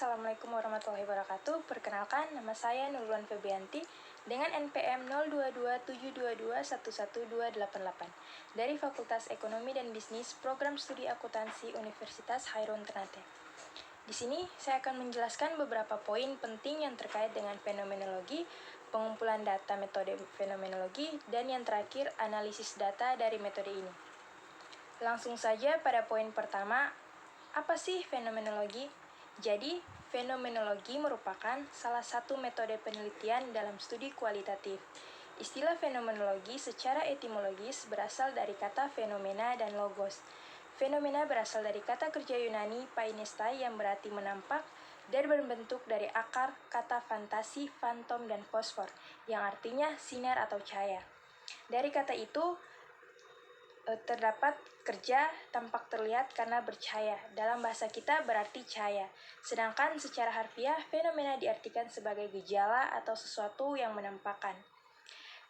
Assalamualaikum warahmatullahi wabarakatuh. Perkenalkan, nama saya Nurwan Febrianti dengan NPM 022722111288 dari Fakultas Ekonomi dan Bisnis Program Studi Akuntansi Universitas Hairun Ternate. Di sini saya akan menjelaskan beberapa poin penting yang terkait dengan fenomenologi, pengumpulan data metode fenomenologi, dan yang terakhir analisis data dari metode ini. Langsung saja pada poin pertama, apa sih fenomenologi? Jadi, fenomenologi merupakan salah satu metode penelitian dalam studi kualitatif. Istilah fenomenologi secara etimologis berasal dari kata fenomena dan logos. Fenomena berasal dari kata kerja Yunani painestai yang berarti menampak dan berbentuk dari akar kata fantasi, fantom, dan fosfor yang artinya sinar atau cahaya. Dari kata itu, terdapat kerja tampak terlihat karena bercahaya. Dalam bahasa kita berarti cahaya. Sedangkan secara harfiah, fenomena diartikan sebagai gejala atau sesuatu yang menampakkan.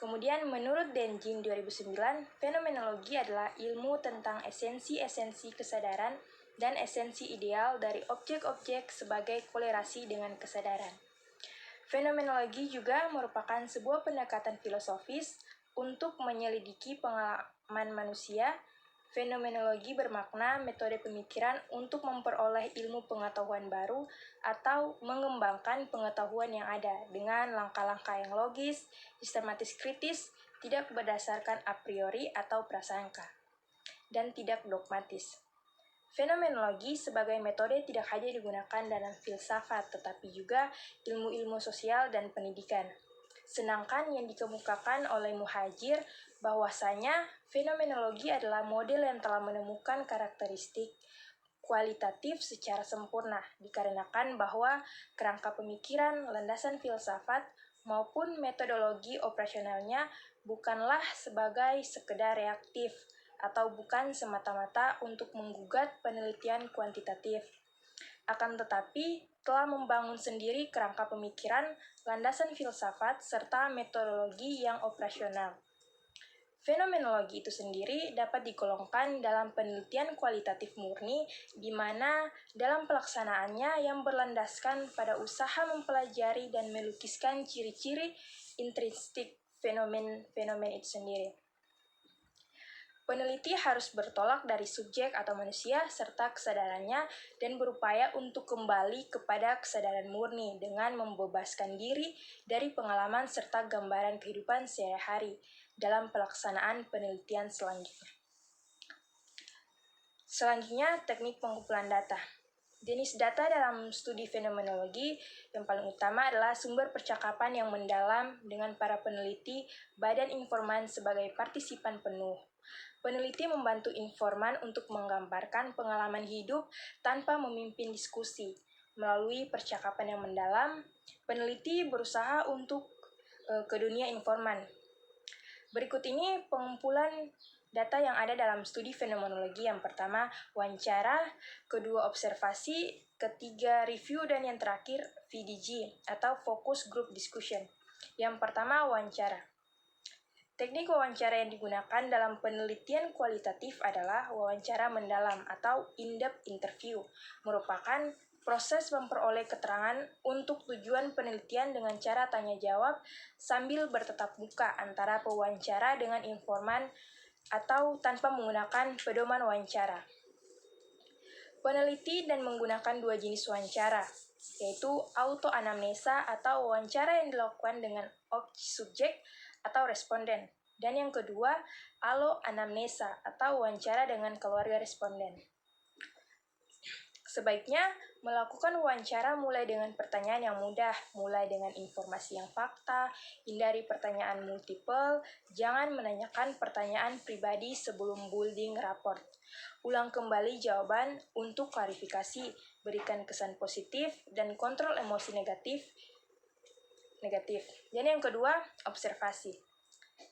Kemudian menurut Denjin 2009, fenomenologi adalah ilmu tentang esensi-esensi kesadaran dan esensi ideal dari objek-objek sebagai kolerasi dengan kesadaran. Fenomenologi juga merupakan sebuah pendekatan filosofis untuk menyelidiki pengalaman manusia. Fenomenologi bermakna metode pemikiran untuk memperoleh ilmu pengetahuan baru atau mengembangkan pengetahuan yang ada dengan langkah-langkah yang logis, sistematis kritis, tidak berdasarkan a priori atau prasangka, dan tidak dogmatis. Fenomenologi sebagai metode tidak hanya digunakan dalam filsafat, tetapi juga ilmu-ilmu sosial dan pendidikan. Sedangkan yang dikemukakan oleh Muhajir bahwasanya fenomenologi adalah model yang telah menemukan karakteristik kualitatif secara sempurna, dikarenakan bahwa kerangka pemikiran, landasan filsafat, maupun metodologi operasionalnya bukanlah sebagai sekedar reaktif, atau bukan semata-mata untuk menggugat penelitian kuantitatif. Akan tetapi, telah membangun sendiri kerangka pemikiran, landasan filsafat, serta metodologi yang operasional. Fenomenologi itu sendiri dapat digolongkan dalam penelitian kualitatif murni, di mana dalam pelaksanaannya yang berlandaskan pada usaha mempelajari dan melukiskan ciri-ciri intrinsik fenomen itu sendiri. Peneliti harus bertolak dari subjek atau manusia serta kesadarannya dan berupaya untuk kembali kepada kesadaran murni dengan membebaskan diri dari pengalaman serta gambaran kehidupan sehari-hari dalam pelaksanaan penelitian selanjutnya. Selanjutnya, teknik pengumpulan data. Jenis data dalam studi fenomenologi yang paling utama adalah sumber percakapan yang mendalam dengan para peneliti, badan informan sebagai partisipan penuh. Peneliti membantu informan untuk menggambarkan pengalaman hidup tanpa memimpin diskusi. Melalui percakapan yang mendalam, peneliti berusaha untuk ke dunia informan. Berikut ini pengumpulan data yang ada dalam studi fenomenologi. Yang pertama, wawancara, kedua observasi, ketiga review, dan yang terakhir VDG atau Focus Group Discussion. Yang pertama, wawancara. Teknik wawancara yang digunakan dalam penelitian kualitatif adalah wawancara mendalam atau in-depth interview, merupakan proses memperoleh keterangan untuk tujuan penelitian dengan cara tanya-jawab sambil bertatap muka antara pewawancara dengan informan atau tanpa menggunakan pedoman wawancara. Peneliti dan menggunakan dua jenis wawancara, yaitu autoanamnesa atau wawancara yang dilakukan dengan subjek atau responden, dan yang kedua, alloanamnesa atau wawancara dengan keluarga responden. Sebaiknya melakukan wawancara mulai dengan pertanyaan yang mudah, mulai dengan informasi yang fakta, hindari pertanyaan multiple, jangan menanyakan pertanyaan pribadi sebelum building rapport. Ulang kembali jawaban untuk klarifikasi, berikan kesan positif, dan kontrol emosi negatif. Dan yang kedua, observasi.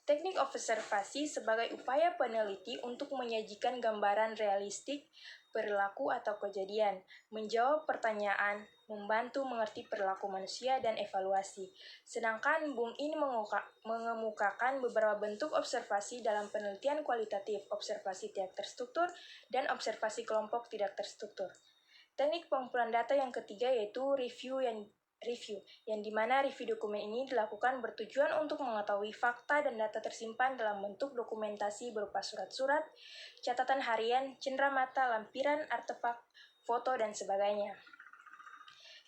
Teknik observasi sebagai upaya peneliti untuk menyajikan gambaran realistik perilaku atau kejadian, menjawab pertanyaan, membantu mengerti perilaku manusia, dan evaluasi. Sedangkan Bung ini mengemukakan beberapa bentuk observasi dalam penelitian kualitatif, observasi tidak terstruktur, dan observasi kelompok tidak terstruktur. Teknik pengumpulan data yang ketiga yaitu review, yang dimana review dokumen ini dilakukan bertujuan untuk mengetahui fakta dan data tersimpan dalam bentuk dokumentasi berupa surat-surat, catatan harian, cenderamata, lampiran, artefak, foto, dan sebagainya.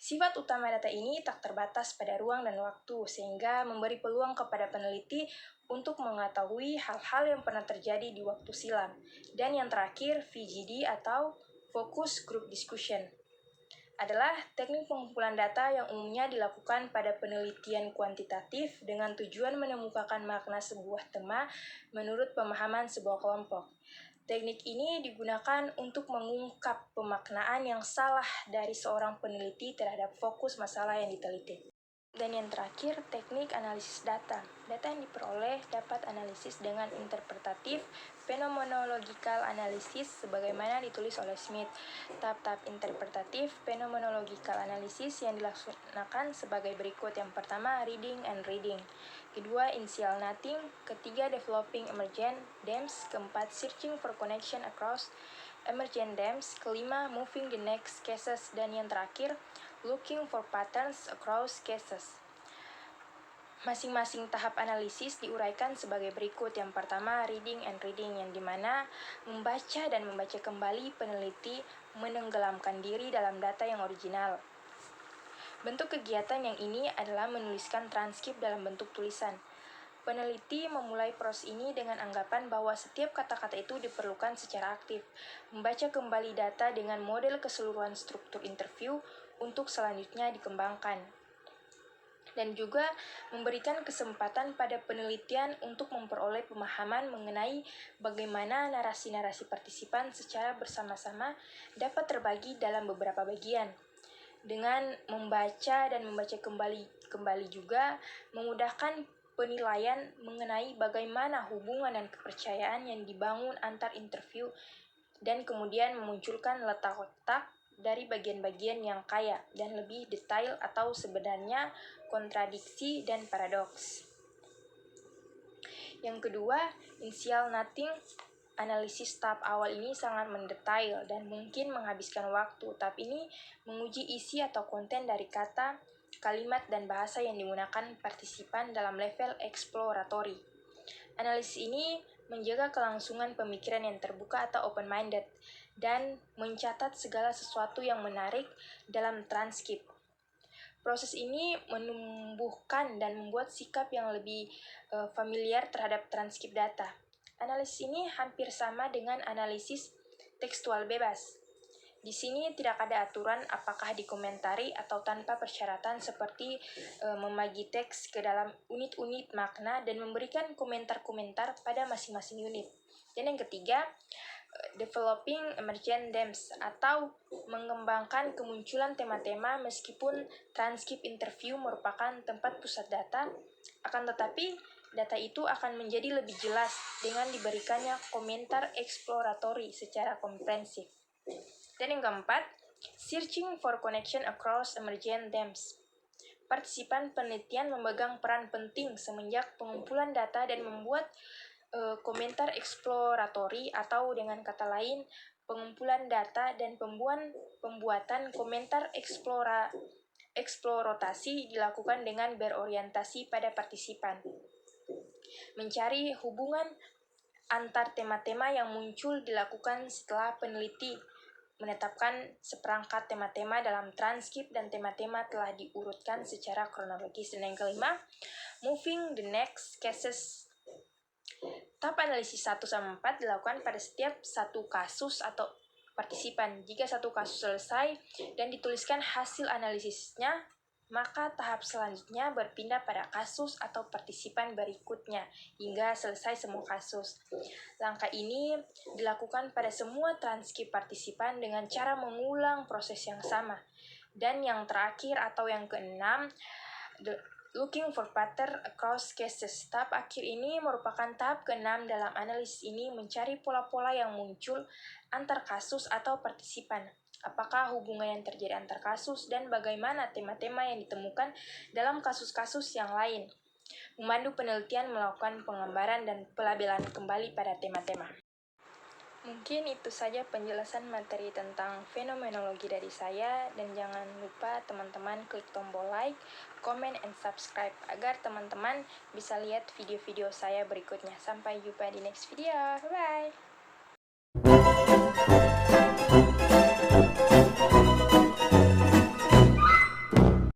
Sifat utama data ini tak terbatas pada ruang dan waktu, sehingga memberi peluang kepada peneliti untuk mengetahui hal-hal yang pernah terjadi di waktu silam. Dan yang terakhir, VGD atau Focus Group Discussion adalah teknik pengumpulan data yang umumnya dilakukan pada penelitian kuantitatif dengan tujuan menemukan makna sebuah tema menurut pemahaman sebuah kelompok. Teknik ini digunakan untuk mengungkap pemaknaan yang salah dari seorang peneliti terhadap fokus masalah yang diteliti. Dan yang terakhir, teknik analisis data. Data yang diperoleh dapat analisis dengan interpretatif, phenomenological analysis, sebagaimana ditulis oleh Smith. Tahap-tahap interpretatif, phenomenological analysis yang dilaksanakan sebagai berikut. Yang pertama, reading and reading. Kedua, initial nothing. Ketiga, developing emergent themes. Keempat, searching for connection across emergent themes. Kelima, moving the next cases. Dan yang terakhir, looking for patterns across cases. Masing-masing tahap analisis diuraikan sebagai berikut. Yang pertama, reading and reading, yang dimana membaca dan membaca kembali peneliti menenggelamkan diri dalam data yang original. Bentuk kegiatan yang ini adalah menuliskan transkrip dalam bentuk tulisan. Peneliti memulai proses ini dengan anggapan bahwa setiap kata-kata itu diperlukan secara aktif, membaca kembali data dengan model keseluruhan struktur interview untuk selanjutnya dikembangkan, dan juga memberikan kesempatan pada penelitian untuk memperoleh pemahaman mengenai bagaimana narasi-narasi partisipan secara bersama-sama dapat terbagi dalam beberapa bagian. Dengan membaca dan membaca kembali juga memudahkan penilaian mengenai bagaimana hubungan dan kepercayaan yang dibangun antar interview, dan kemudian memunculkan letak-letak dari bagian-bagian yang kaya dan lebih detail atau sebenarnya kontradiksi dan paradoks. Yang kedua, initial nothing. Analisis tahap awal ini sangat mendetail dan mungkin menghabiskan waktu. Tahap ini menguji isi atau konten dari kata, kalimat, dan bahasa yang digunakan partisipan dalam level exploratory. Analisis ini menjaga kelangsungan pemikiran yang terbuka atau open-minded dan mencatat segala sesuatu yang menarik dalam transkrip. Proses ini menumbuhkan dan membuat sikap yang lebih familiar terhadap transkrip data. Analisis ini hampir sama dengan analisis tekstual bebas. Di sini tidak ada aturan apakah dikomentari atau tanpa persyaratan seperti membagi teks ke dalam unit-unit makna dan memberikan komentar-komentar pada masing-masing unit. Dan yang ketiga, developing emergent themes atau mengembangkan kemunculan tema-tema meskipun transkrip interview merupakan tempat pusat data, akan tetapi data itu akan menjadi lebih jelas dengan diberikannya komentar eksploratory secara komprehensif. Dan yang keempat, searching for connection across emergent themes. Partisipan penelitian memegang peran penting semenjak pengumpulan data dan membuat komentar eksploratory, atau dengan kata lain, pengumpulan data dan pembuatan komentar eksplorasi dilakukan dengan berorientasi pada partisipan. Mencari hubungan antar tema-tema yang muncul dilakukan setelah peneliti menetapkan seperangkat tema-tema dalam transkrip dan tema-tema telah diurutkan secara kronologis. Dan yang kelima, moving the next cases. Tahap analisis 1-4 dilakukan pada setiap satu kasus atau partisipan. Jika satu kasus selesai dan dituliskan hasil analisisnya, maka tahap selanjutnya berpindah pada kasus atau partisipan berikutnya hingga selesai semua kasus. Langkah ini dilakukan pada semua transkrip partisipan dengan cara mengulang proses yang sama. Dan yang terakhir atau yang keenam, looking for pattern across cases. Tahap akhir ini merupakan tahap keenam dalam analisis ini, mencari pola-pola yang muncul antar kasus atau partisipan. Apakah hubungan yang terjadi antar kasus dan bagaimana tema-tema yang ditemukan dalam kasus-kasus yang lain. Memandu penelitian melakukan penggambaran dan pelabelan kembali pada tema-tema. Mungkin itu saja penjelasan materi tentang fenomenologi dari saya, dan jangan lupa teman-teman klik tombol like, comment, and subscribe agar teman-teman bisa lihat video-video saya berikutnya. Sampai jumpa di next video. Bye!